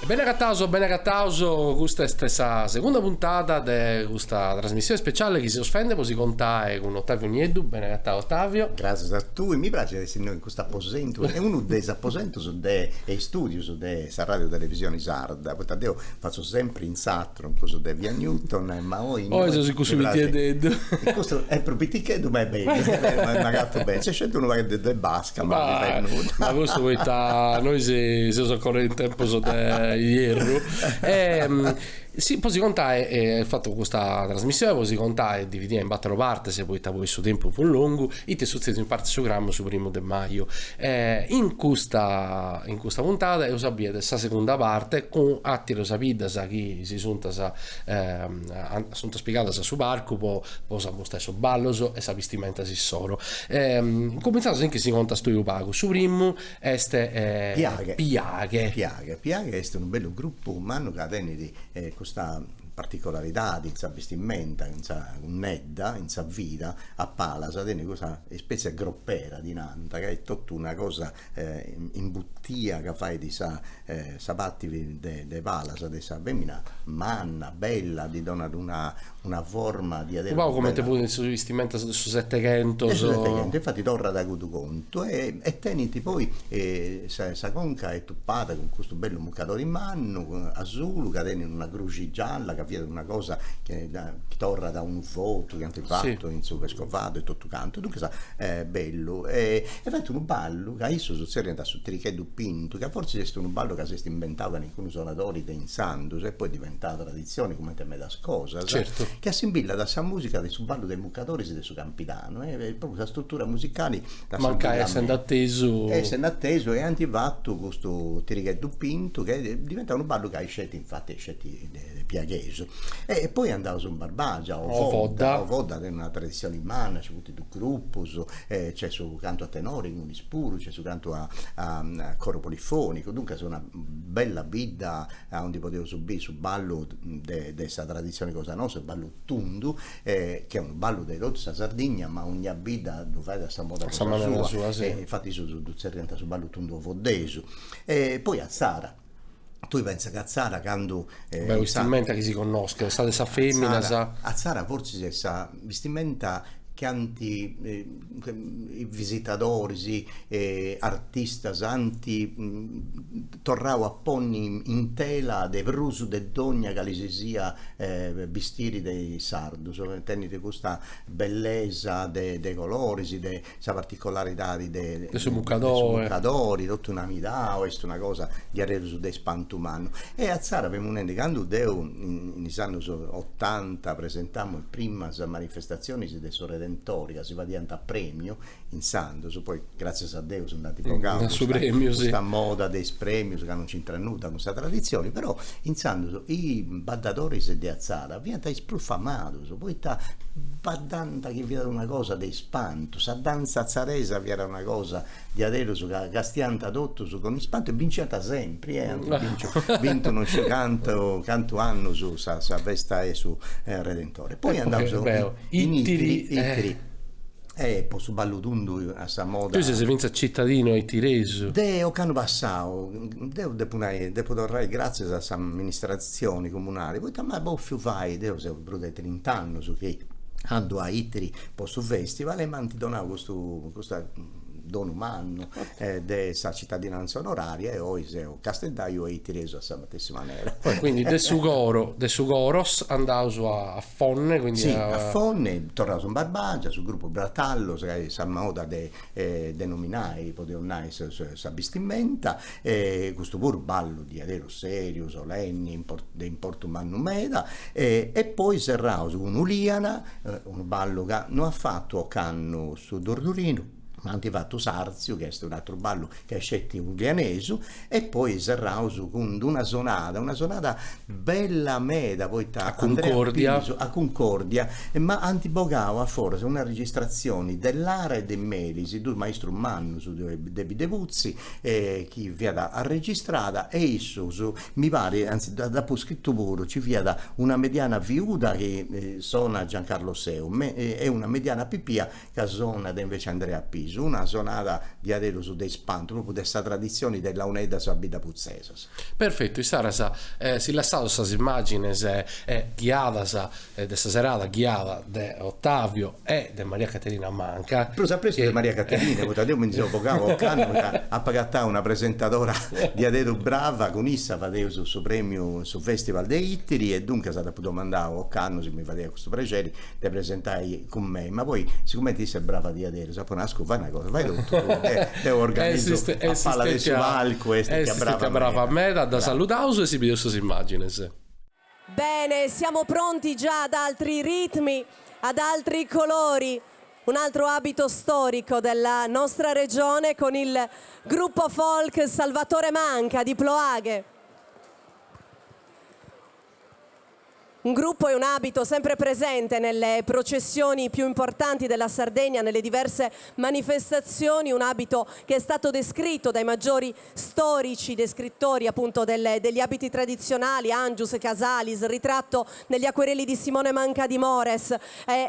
Bene Cattauso, questa è stessa seconda puntata di questa trasmissione speciale che si offende, poi si conta con Ottavio Nieddu. Bene Cattauso Ottavio. Grazie a tu, mi piace essere in questo apposento, è uno dei apposenti su dei studi su dei radio televisione sarda, poi io faccio sempre in Saturn, cosa di Via Newton, ma poi si così questo è proprio ticcheto, ma è bene, è gatto bene, c'è scelto uno che è basca, ma questo noi se sono ancora in tempo so ieri sì, poi si conta il fatto che questa trasmissione poi si conta e dividere in quattro parti, se poi il suo tempo fu lungo e ti succede in parte su grammo su primo di maggio. In questa puntata io sapete questa seconda parte con atti lo sapete sa chi si sono spiegata su barco poi sa stesso ballo e sa vestimenta si soro. Cominciato anche si conta sto pago su primo este Piaghe è un bello gruppo umano che tiene di questa particolarità di vestimenta, un'edda, in vita a Palasa, tiene questa specie groppera di Nanta, che è tutta una cosa in buttia che fai di sapatti de Palasa, di sa femmina manna, bella, di dona una forma di adere. Wow, come te vuoi su vestimenta su 700? Infatti torna da questo conto e teniti poi sa conca è tuppata con questo bello mucatore in mano, azzurro, che tiene una croce gialla, che viene una cosa che torna da un voto che hanno fatto in su vescovato e tutto canto, dunque sa bello e fatto un ballo che adesso su serie da su Trichetto Pinto, che forse è un ballo che si inventava in alcuni suonatori di Insandus e poi è diventata tradizione come te me da scosa, certo, che assimila da sa musica del su ballo dei muccatori e del su campitano, proprio la struttura musicale manca essendo atteso e antivatto questo Trichetto Pinto che diventa un ballo che hai scelto infatti Piagheso e poi andavo su Barbagia o Vodda è una tradizione umana, c'è tutti due gruppi, c'è su canto a tenore in unispuro, c'è su canto a coro polifonico, dunque è una bella vita onde potevo subire su ballo di questa tradizione cosa nostra, il ballo tundu che è un ballo di Rozza Sardegna, ma ogni vita lo fai da sta moda sua sì. Infatti su ballo tundu vodeso e poi a Zara. Tu pensi che a Zara quando vestimenta che si conosca, sa di sa femmina a Zara forse sa vestimenta che i visitatori artisti tornavo a ponni in tela de brusu de dogna che li sia vestiti dei sardu, tenete questa bellezza de colori, de sa particolarità de muccatori, tutta una midao, è una cosa di arredo su de spantumano e a Zara abbiamo un ente quando deu in anni 80 presentammo le prime manifestazioni de sorelle che si va diventa premio in Sandos, poi grazie a Dio sono andati questa moda dei premi che non c'entra nulla con questa tradizione, però in Sandos i baddatori di Azzara diventano più famosi, poi sta baddanta che vi era una cosa dei spanto, sa danza azzaresa vi era una cosa di adesso che stianta adotto con il spanto e vinceta sempre, vinto non c'è canto anno su sa vesta e su Redentore, poi andavo in Itri poi su ballutundu a sa moda. Tu sei vinto cittadino e tireso. Deo cano passao, devo tornare grazie alle amministrazioni comunali. Poi ma boffio fai, deo se brude 30 anni su che ando a Itri posto festival e manti donavo questo dono umano della cittadinanza onoraria e poi Casteldaio e Tireso a questa stessa maniera. Quindi de Sugoros andavo a Fonne, quindi sì, a Fonne tornavo su Barbagia sul gruppo Bratallo che sa moda denominai potevo sa vestimenta questo pure ballo di adero serio solenni in Porto Mannumeda e poi serrao su un'Uliana un ballo che non ha fatto canno su Dordurino ma hanno fatto Sarzio che è un altro ballo che è scetti un vianesu e poi Serrausu con una sonata bella meda poi a Concordia ma antibogavo a forse una registrazione dell'Ara e dei Melisi due maestro Mannu su De Bidevuzzi chi vi ha registrata e su mi pare anzi dopo scritto pure ci vi da una mediana viuda che suona Giancarlo Seu e una mediana pipia che suona invece Andrea Piso su una sonata di aderu su dei spanto, proprio questa tradizione della uneda su abita puzzesas. Perfetto, Isarasa, si lasciato queste immagini guiadas de sta serata guiata de Ottavio e de Maria Caterina Manca. Però sapete che Maria Caterina, io mi dicevo poco ha pagato una presentatora di aderu brava, con essa facevo su premio su Festival dei Itteri, e dunque è stata domandato a Canno se mi faceva questo piacere di presentare con me, ma poi siccome ti sei brava di aderu, sapponasco, fai una cosa, vai tutto, devo organizzare a palla del suo palco e stia brava a me da salutauso e si vede queste immagini. Bene, siamo pronti già ad altri ritmi, ad altri colori, un altro abito storico della nostra regione con il gruppo folk Salvatore Manca di Ploaghe. Un gruppo e un abito sempre presente nelle processioni più importanti della Sardegna, nelle diverse manifestazioni, un abito che è stato descritto dai maggiori storici, descrittori appunto degli abiti tradizionali, Angius, Casalis, ritratto negli acquerelli di Simone Manca di Mores,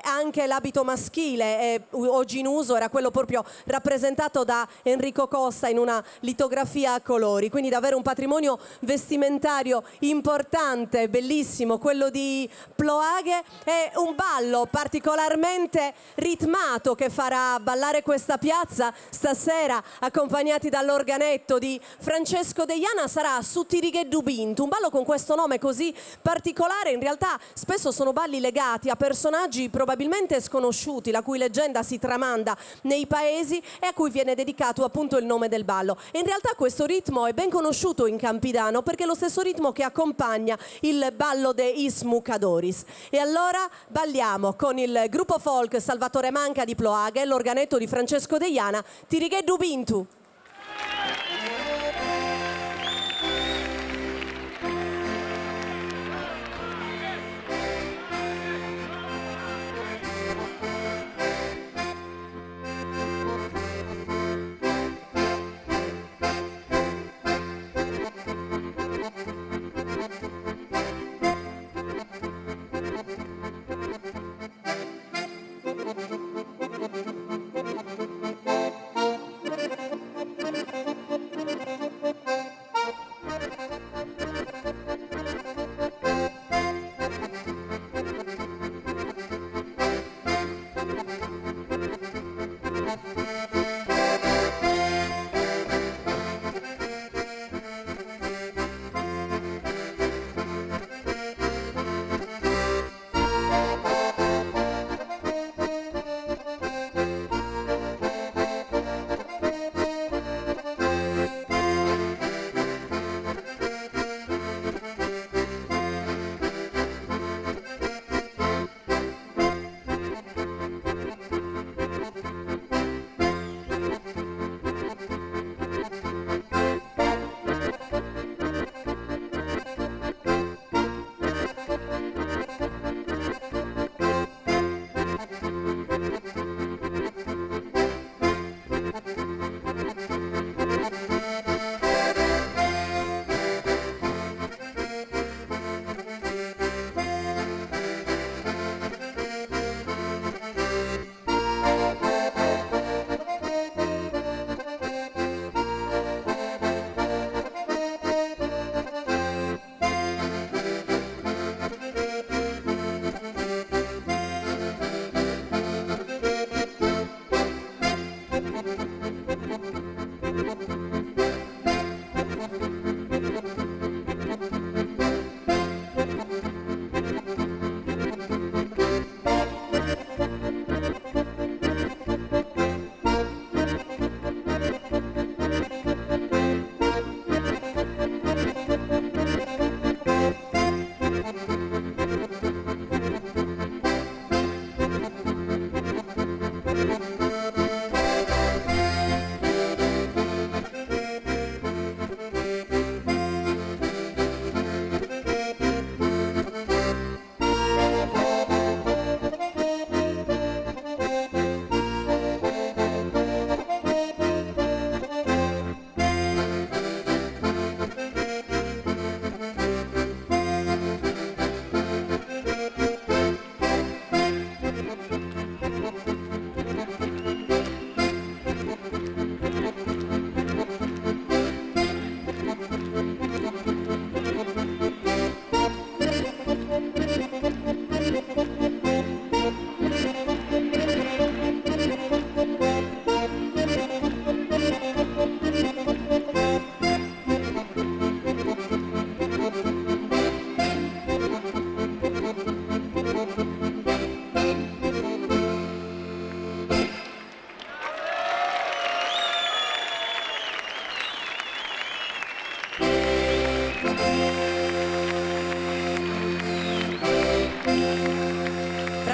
anche l'abito maschile, oggi in uso, era quello proprio rappresentato da Enrico Costa in una litografia a colori, quindi davvero un patrimonio vestimentario importante, bellissimo, quello di Ploaghe. È un ballo particolarmente ritmato che farà ballare questa piazza stasera, accompagnati dall'organetto di Francesco Deiana, sarà Su Tirighe Dubintu, un ballo con questo nome così particolare. In realtà spesso sono balli legati a personaggi probabilmente sconosciuti, la cui leggenda si tramanda nei paesi e a cui viene dedicato appunto il nome del ballo. E in realtà questo ritmo è ben conosciuto in Campidano perché è lo stesso ritmo che accompagna il ballo de Ismu Cadoris. E allora balliamo con il gruppo folk Salvatore Manca di Ploaghe, l'organetto di Francesco Deiana, Tirighe Dubintu.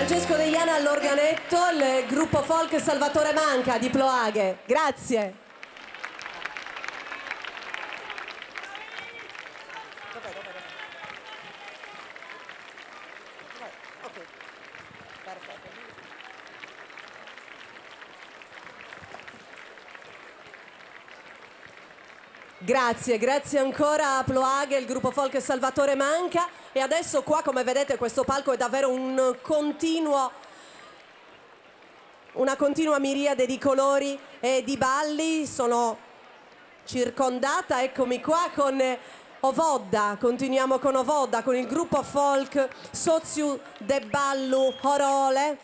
Francesco De Iana all'organetto, il gruppo folk Salvatore Manca di Ploaghe. Grazie. Grazie ancora a Ploaghe, il gruppo folk Salvatore Manca. E adesso qua, come vedete, questo palco è davvero una continua miriade di colori e di balli. Sono circondata, eccomi qua, con Ovodda. Continuiamo con Ovodda, con il gruppo folk Soziu de Ballu Horole.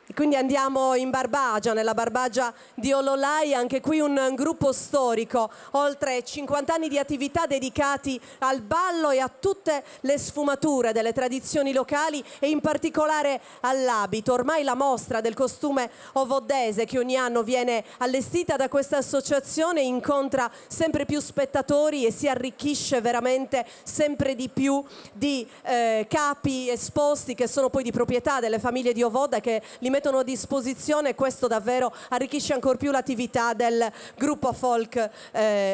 E quindi andiamo in Barbagia, nella Barbagia di Ololai, anche qui un gruppo storico, oltre 50 anni di attività dedicati al ballo e a tutte le sfumature delle tradizioni locali e in particolare all'abito. Ormai la mostra del costume ovoddese che ogni anno viene allestita da questa associazione incontra sempre più spettatori e si arricchisce veramente sempre di più di capi esposti che sono poi di proprietà delle famiglie di Ovodda che li mettono a disposizione. Questo davvero arricchisce ancor più l'attività del gruppo folk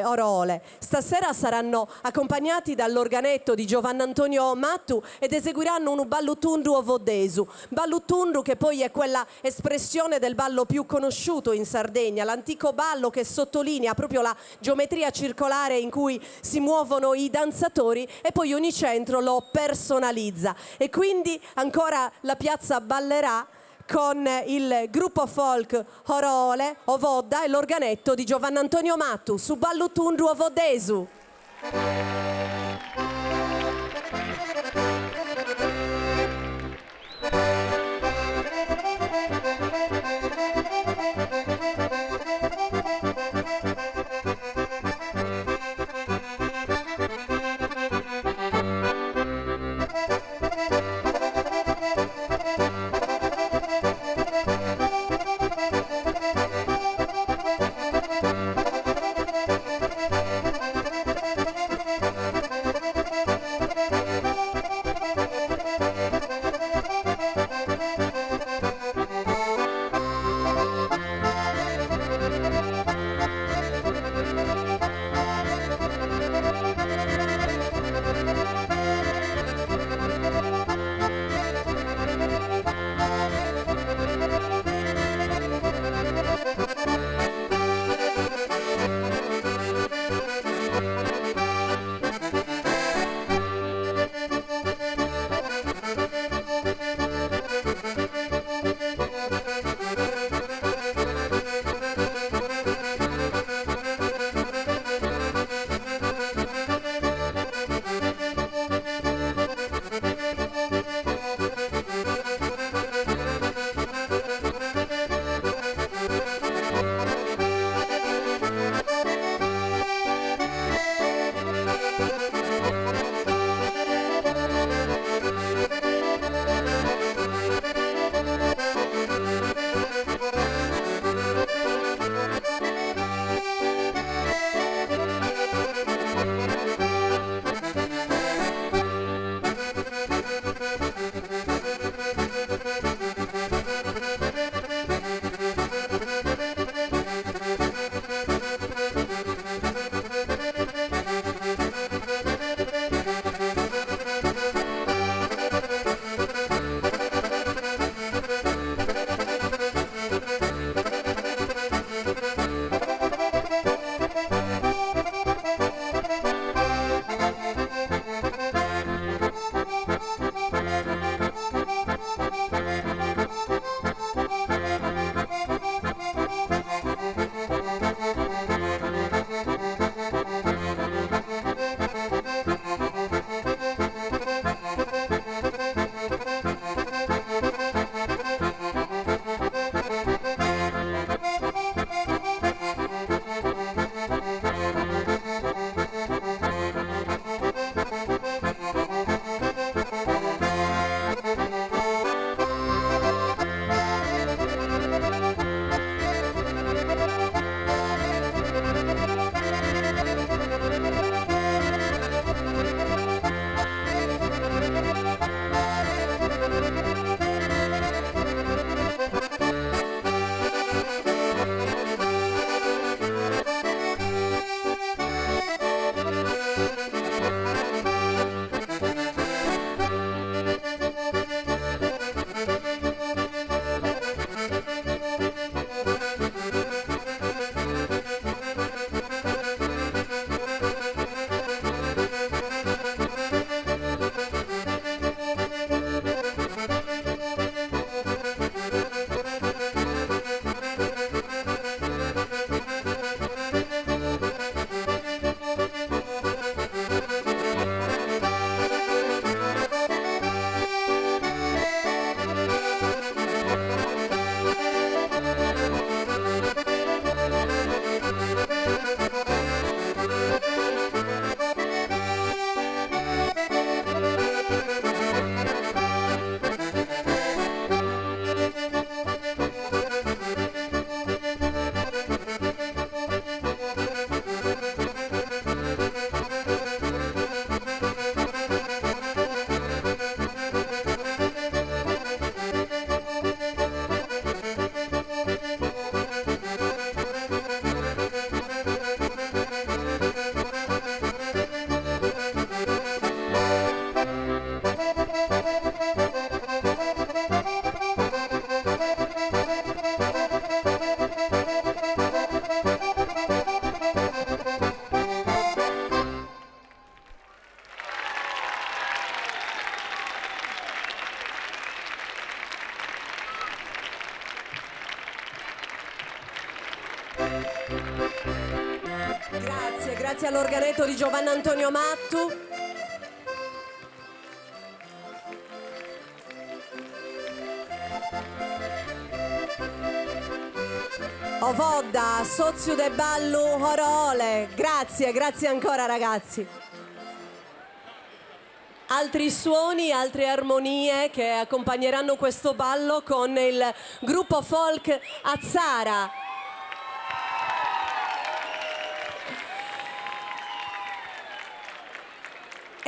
Orole. Stasera saranno accompagnati dall'organetto di Giovanni Antonio Mattu ed eseguiranno un ballutundu ovoddesu. Ballutundu che poi è quella espressione del ballo più conosciuto in Sardegna, l'antico ballo che sottolinea proprio la geometria circolare in cui si muovono i danzatori e poi ogni centro lo personalizza. E quindi ancora la piazza ballerà con il gruppo folk Horole, Ovodda e l'organetto di Giovanni Antonio Mattu su Ballutundu Ovoddesu. grazie all'organetto di Giovanni Antonio Mattu. Ovodda, Sozio de Ballu Orole, grazie ancora ragazzi. Altri suoni, altre armonie che accompagneranno questo ballo con il gruppo folk Azzara.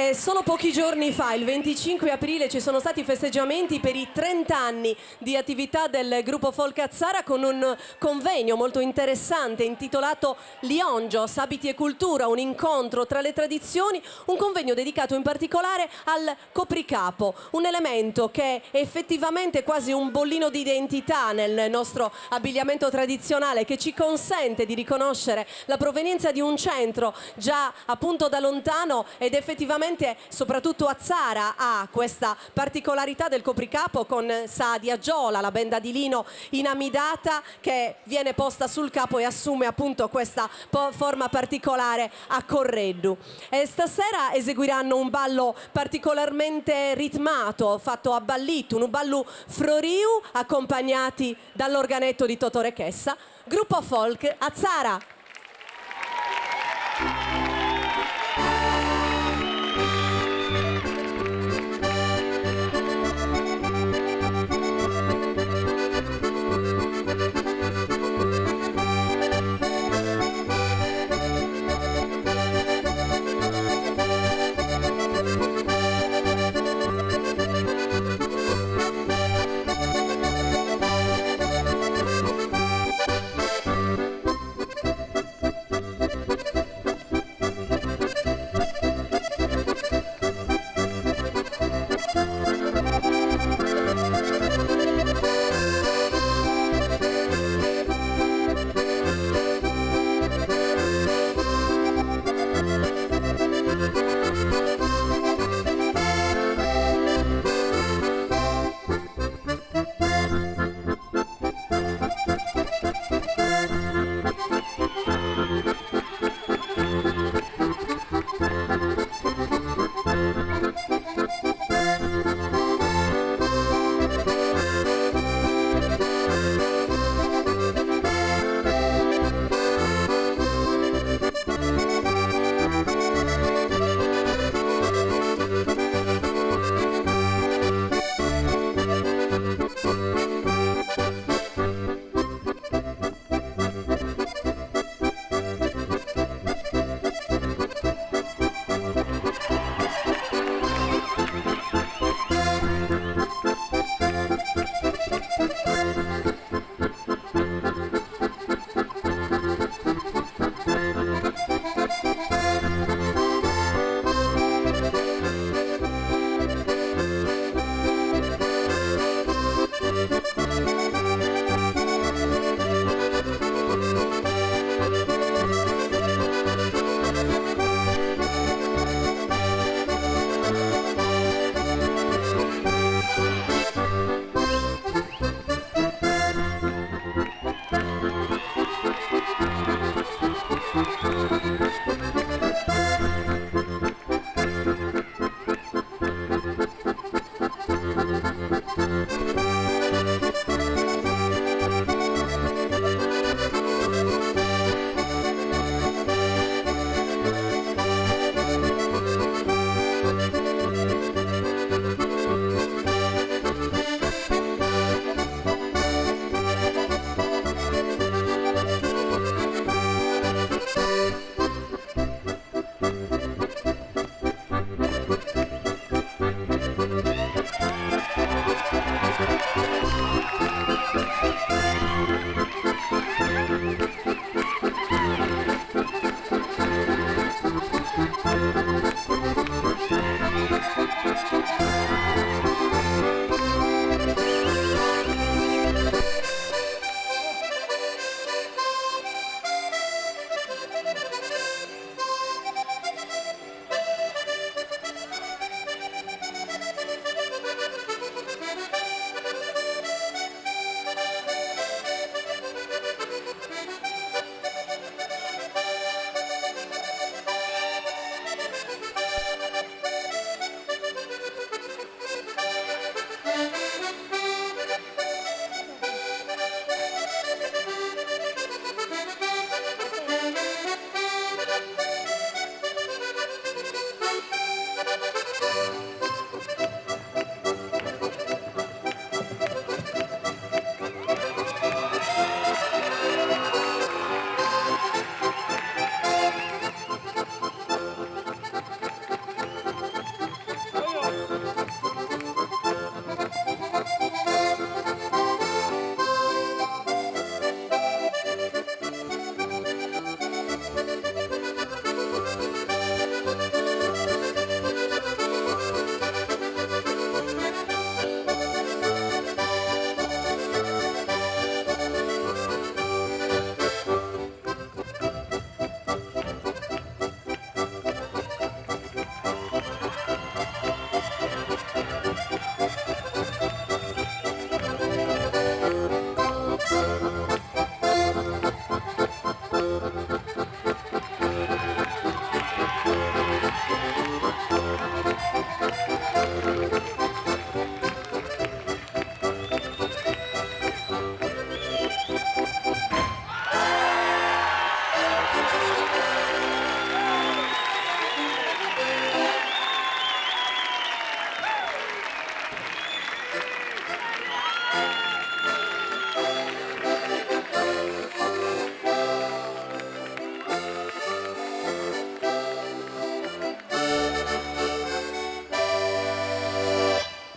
E solo pochi giorni fa, il 25 aprile, ci sono stati festeggiamenti per i 30 anni di attività del gruppo folk Azzara con un convegno molto interessante intitolato Liongios, Abiti e Cultura, un incontro tra le tradizioni, un convegno dedicato in particolare al copricapo, un elemento che è effettivamente quasi un bollino di identità nel nostro abbigliamento tradizionale, che ci consente di riconoscere la provenienza di un centro già appunto da lontano, ed effettivamente soprattutto Azzara ha questa particolarità del copricapo con Sa di Aggiola, la benda di lino inamidata che viene posta sul capo e assume appunto questa forma particolare a correddu. E stasera eseguiranno un ballo particolarmente ritmato, fatto a ballittu, un ballo froriu, accompagnati dall'organetto di Totore Chessa, gruppo folk Azzara.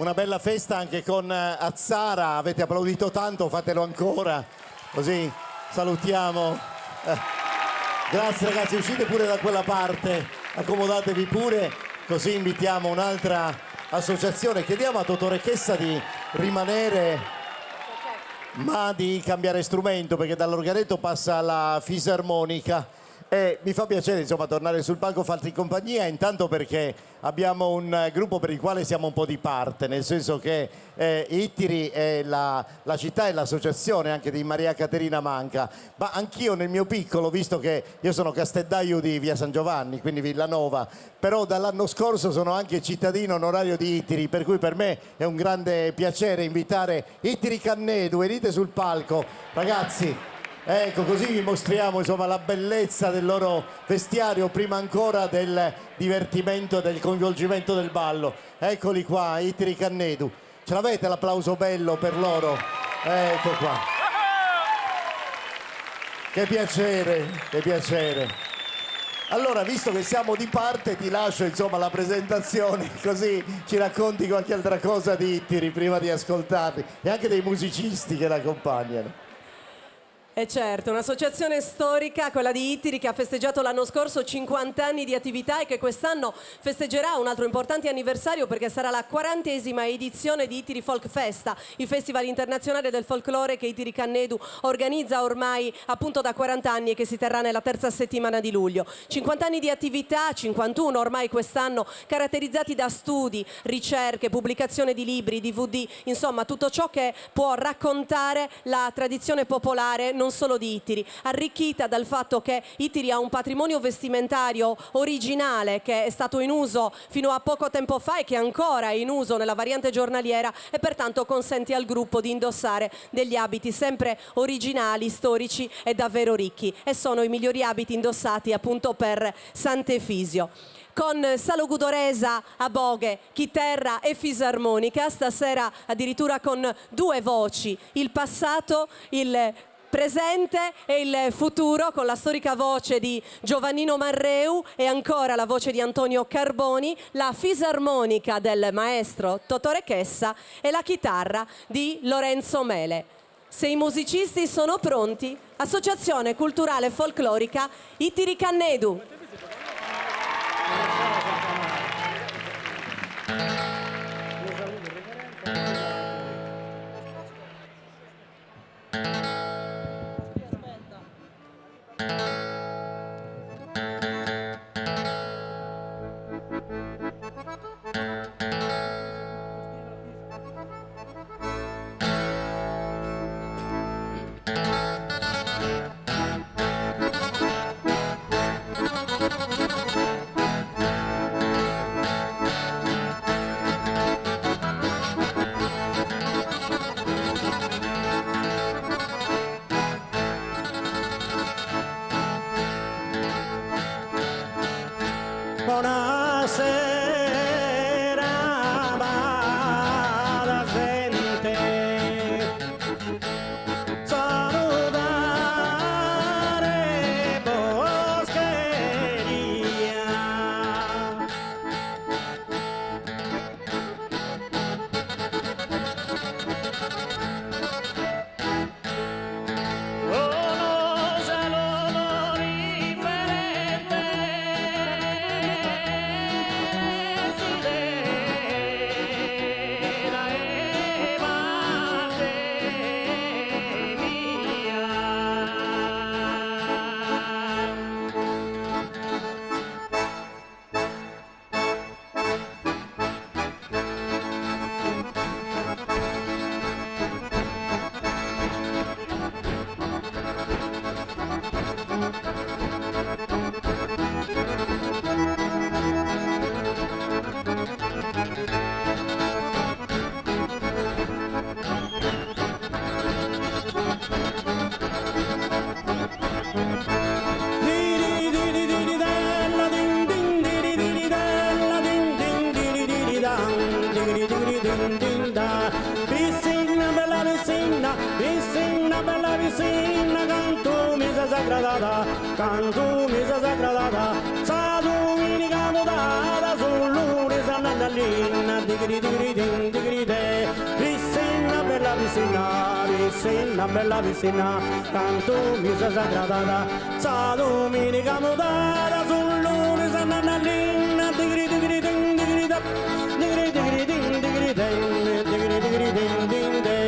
una bella festa anche con Azzara, avete applaudito tanto, fatelo ancora, così salutiamo. Grazie ragazzi, uscite pure da quella parte, accomodatevi pure, così invitiamo un'altra associazione. Chiediamo a Totò Rechessa di rimanere, ma di cambiare strumento, perché dall'organetto passa alla fisarmonica. E mi fa piacere insomma tornare sul palco, farti compagnia, intanto perché abbiamo un gruppo per il quale siamo un po' di parte, nel senso che Ittiri è la città e l'associazione anche di Maria Caterina Manca, ma anch'io nel mio piccolo, visto che io sono casteddaio di via San Giovanni, quindi Villanova, però dall'anno scorso sono anche cittadino onorario di Ittiri, per cui per me è un grande piacere invitare Ittiri Cannedu. Venite sul palco, ragazzi. Ecco, così vi mostriamo insomma la bellezza del loro vestiario prima ancora del divertimento e del coinvolgimento del ballo. Eccoli qua, Ittiri Cannedu. Ce l'avete l'applauso bello per loro? Ecco qua. Che piacere, che piacere. Allora, visto che siamo di parte, ti lascio insomma la presentazione, così ci racconti qualche altra cosa di Ittiri prima di ascoltarli e anche dei musicisti che l'accompagnano. E certo, un'associazione storica, quella di Ittiri, che ha festeggiato l'anno scorso 50 anni di attività e che quest'anno festeggerà un altro importante anniversario, perché sarà la 40esima edizione di Ittiri Folk Festa, il festival internazionale del folklore che Ittiri Cannedu organizza ormai appunto da 40 anni e che si terrà nella terza settimana di luglio. 50 anni di attività, 51 ormai quest'anno, caratterizzati da studi, ricerche, pubblicazione di libri, DVD, insomma tutto ciò che può raccontare la tradizione popolare non solo di Ittiri, arricchita dal fatto che Ittiri ha un patrimonio vestimentario originale che è stato in uso fino a poco tempo fa e che ancora è in uso nella variante giornaliera, e pertanto consente al gruppo di indossare degli abiti sempre originali, storici e davvero ricchi, e sono i migliori abiti indossati appunto per Sant'Efisio. Con Salo Gudoresa a boghe, chitarra e fisarmonica, stasera addirittura con due voci, il passato, il presente e il futuro, con la storica voce di Giovannino Marreu e ancora la voce di Antonio Carboni, la fisarmonica del maestro Totò Rechessa e la chitarra di Lorenzo Mele. Se i musicisti sono pronti, Associazione Culturale Folclorica Ittiri Cannedu. Canto misa sagradata, sa domenica mutata, sull'ore sanna digri digri din digri de. Vicina, bella vicina, canto misa sagradata, sa domenica modata, sul lume sanannalina, digri digri din digri da, digri digri din digri de, digri digri din din de.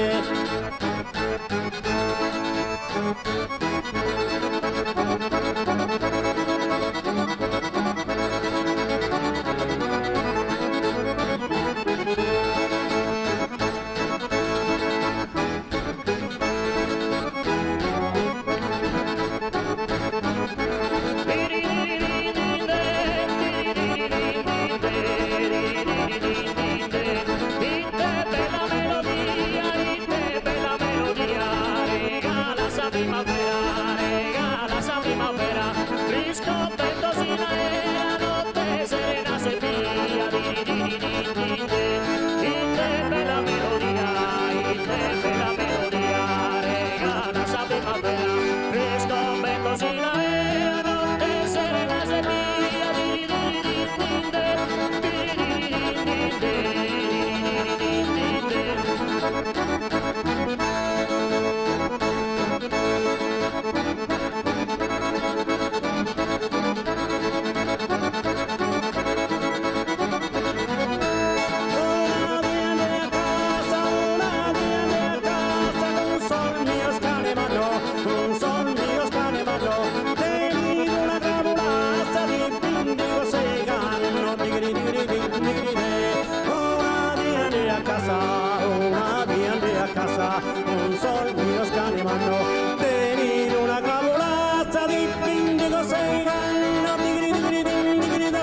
Un sol mio scanemanno, tenere una cavolazza di pindico sei ganno, digri digri din digri da,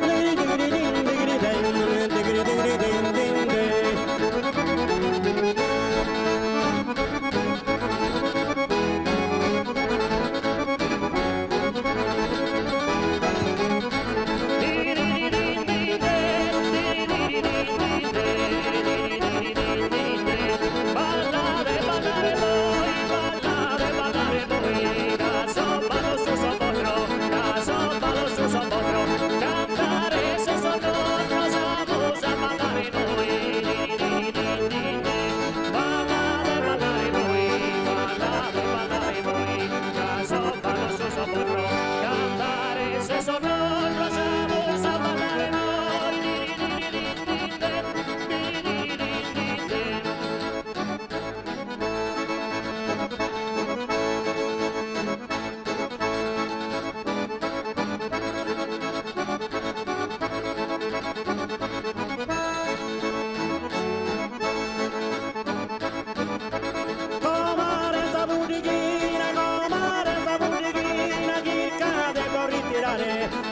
digri digri din digri den, digri digri din din de.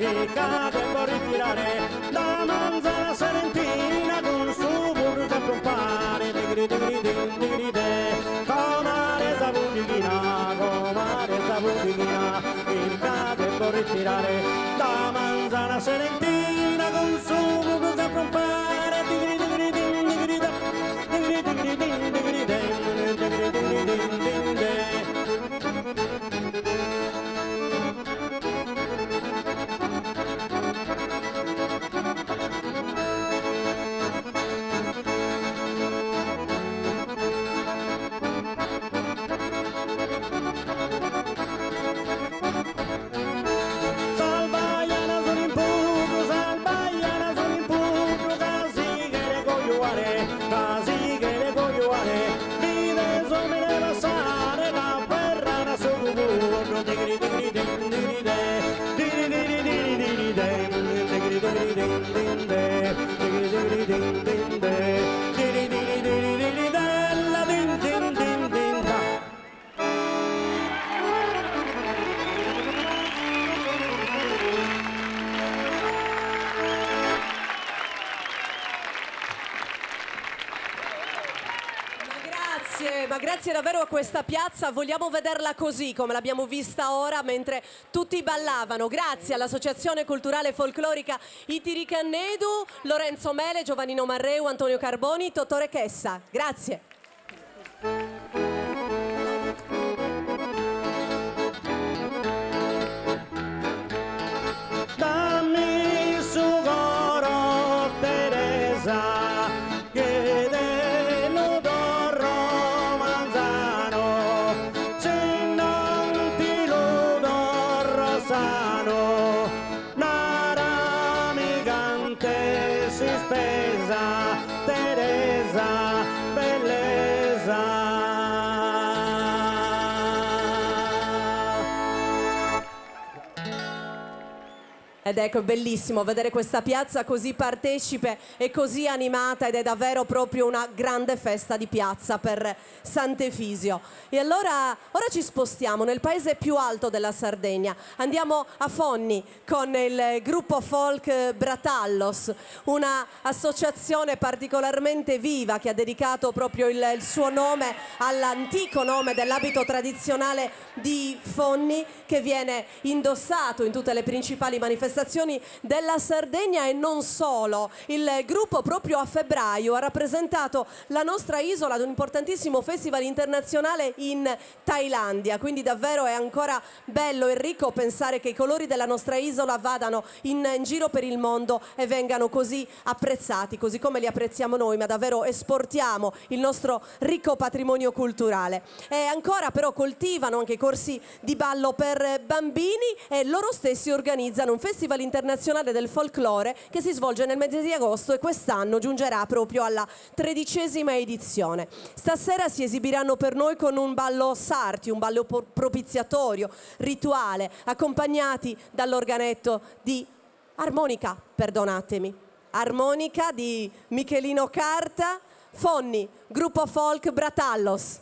Chi cade può ritirare da manzana salentina con su burro che compare digri digri din digri de comare sa budighina il cade può ritirare da manzana salentina con su burro che compare digri digri din digri da digri digri din digri de digri digri din din de. Ma grazie davvero a questa piazza, vogliamo vederla così come l'abbiamo vista ora mentre tutti ballavano. Grazie all'Associazione Culturale Folclorica Itiricannedu, Lorenzo Mele, Giovannino Marreu, Antonio Carboni, Tottore Chessa. Grazie. Dammi su coro Teresa. Ed ecco, è bellissimo vedere questa piazza così partecipe e così animata, ed è davvero proprio una grande festa di piazza per Sant'Efisio. E allora ora ci spostiamo nel paese più alto della Sardegna, andiamo a Fonni con il gruppo folk Bratallos, una associazione particolarmente viva che ha dedicato proprio il suo nome all'antico nome dell'abito tradizionale di Fonni, che viene indossato in tutte le principali manifestazioni della Sardegna e non solo. Il gruppo proprio a febbraio ha rappresentato la nostra isola ad un importantissimo festival internazionale in Thailandia, quindi davvero è ancora bello e ricco pensare che i colori della nostra isola vadano in giro per il mondo e vengano così apprezzati, così come li apprezziamo noi, ma davvero esportiamo il nostro ricco patrimonio culturale. E ancora però coltivano anche corsi di ballo per bambini e loro stessi organizzano un festival internazionale del folklore che si svolge nel mese di agosto e quest'anno giungerà proprio alla 13ª edizione. Stasera si esibiranno per noi con un ballo sarti, un ballo propiziatorio, rituale, accompagnati dall'organetto di armonica, perdonatemi, armonica di Michelino Carta. Fonni, gruppo folk Bratallos.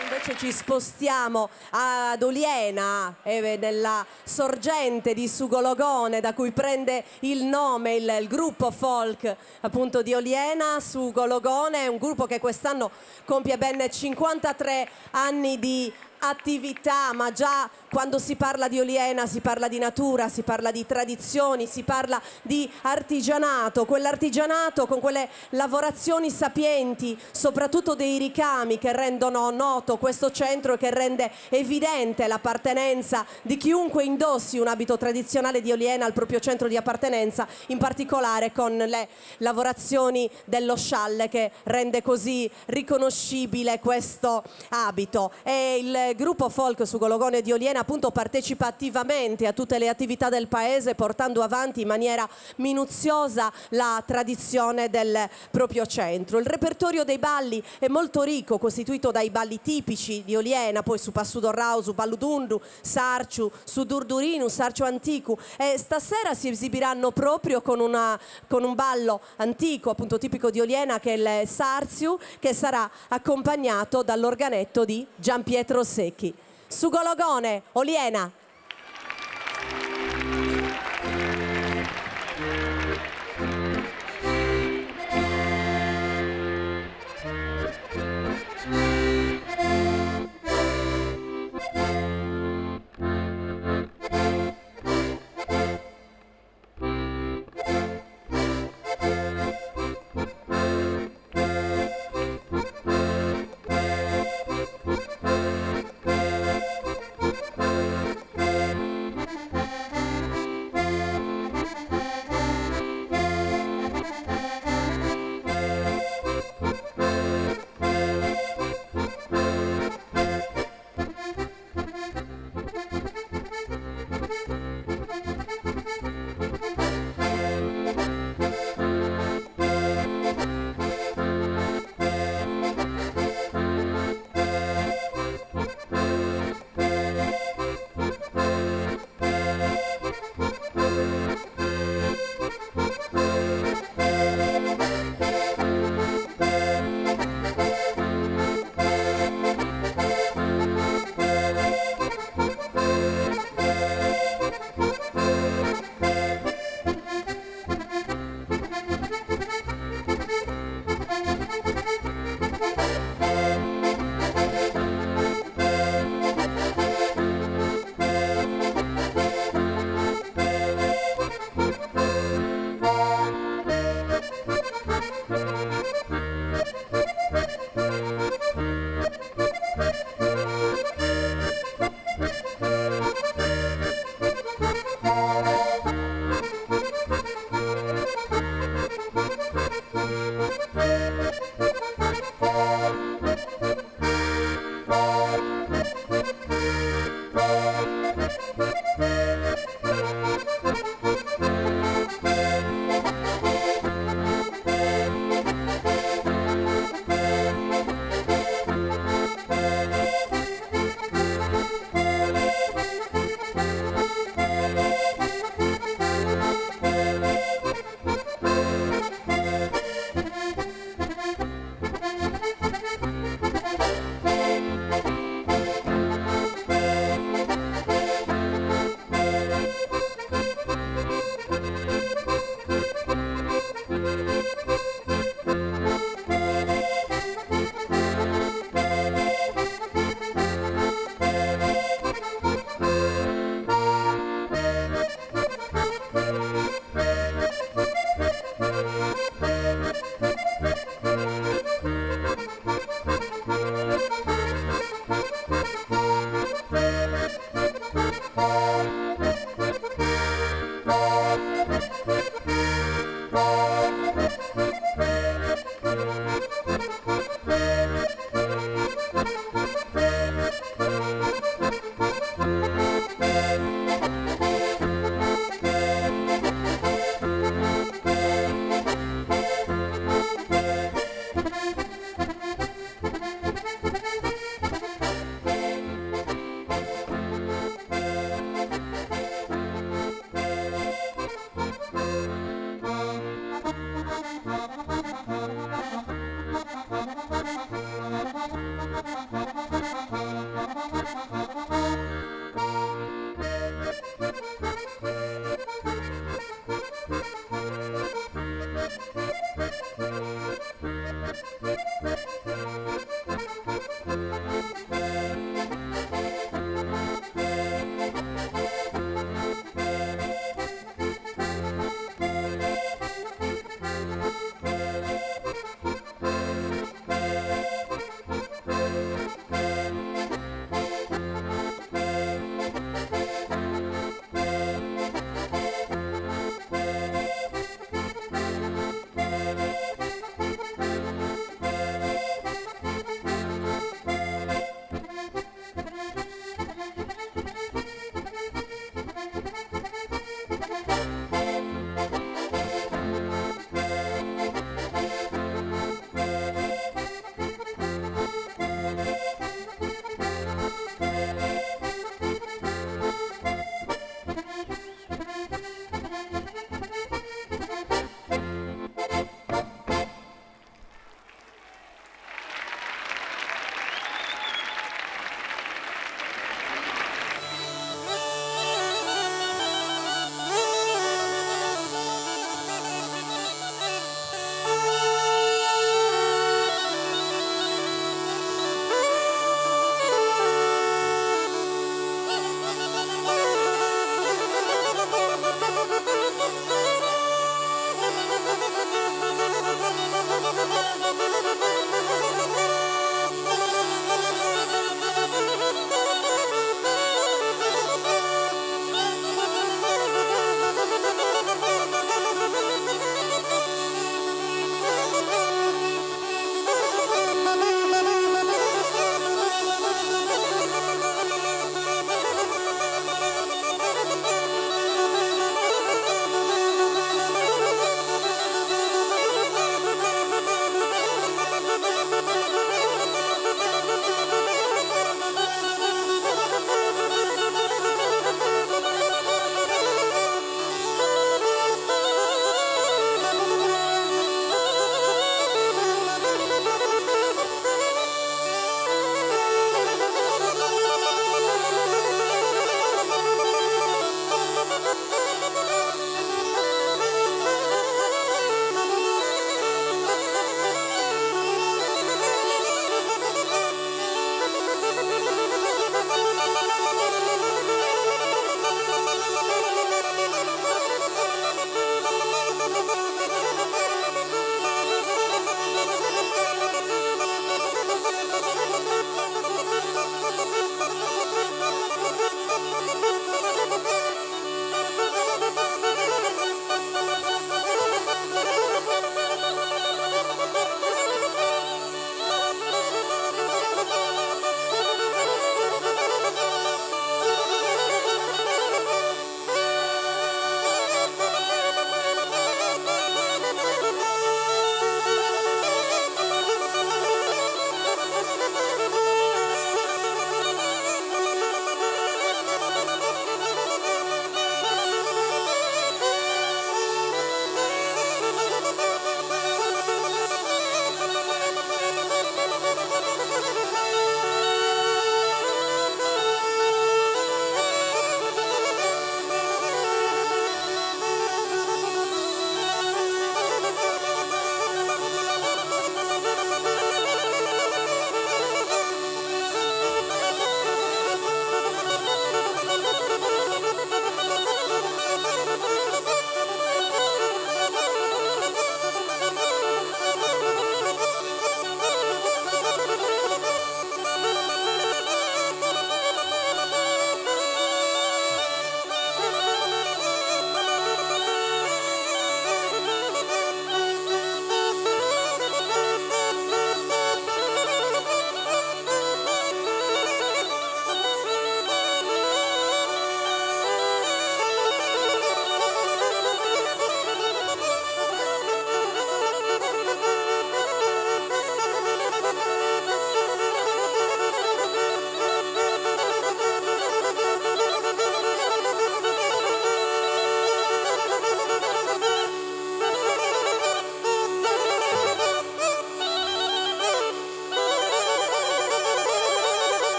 Invece ci spostiamo ad Oliena, nella sorgente di Sugologone, da cui prende il nome il gruppo folk appunto di Oliena. Sugologone è un gruppo che quest'anno compie ben 53 anni di attività, ma già quando si parla di Oliena si parla di natura, si parla di tradizioni, si parla di artigianato, quell'artigianato con quelle lavorazioni sapienti, soprattutto dei ricami che rendono noto questo centro e che rende evidente l'appartenenza di chiunque indossi un abito tradizionale di Oliena al proprio centro di appartenenza, in particolare con le lavorazioni dello scialle che rende così riconoscibile questo abito. E il gruppo folk Sugologone di Oliena appunto partecipa attivamente a tutte le attività del paese, portando avanti in maniera minuziosa la tradizione del proprio centro. Il repertorio dei balli è molto ricco, costituito dai balli tipici di Oliena, poi su Passudorrau, su Balludundu, Sarciu, su Durdurinu, Sarciu Anticu, e stasera si esibiranno proprio con un ballo antico appunto tipico di Oliena, che è il Sarziu, che sarà accompagnato dall'organetto di Gianpietro Secchi. Sugologone, Oliena.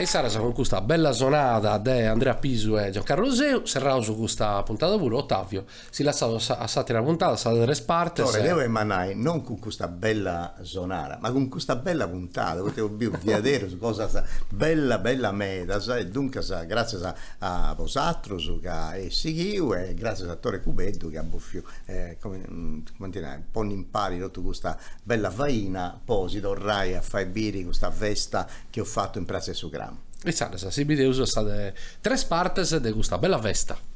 E sarà con questa bella sonata di Andrea Pisu e Giancarlo Roseu. Serrao su questa puntata pure Ottavio. Si lasciato a satira puntata, sta da tre parti. Ora devo emanare non con questa bella sonara, ma con questa bella puntata. Potevo vedere su cosa sa bella meta. E dunque grazie a Posatro e Sighiu e grazie a Tore Cubeddu che ha buffiu come dire, poi impari tutta questa bella faina, poi si torrai a fare biri questa festa che ho fatto in Piazza Sucramo. E sarà, si video sono state tre parti di questa bella festa.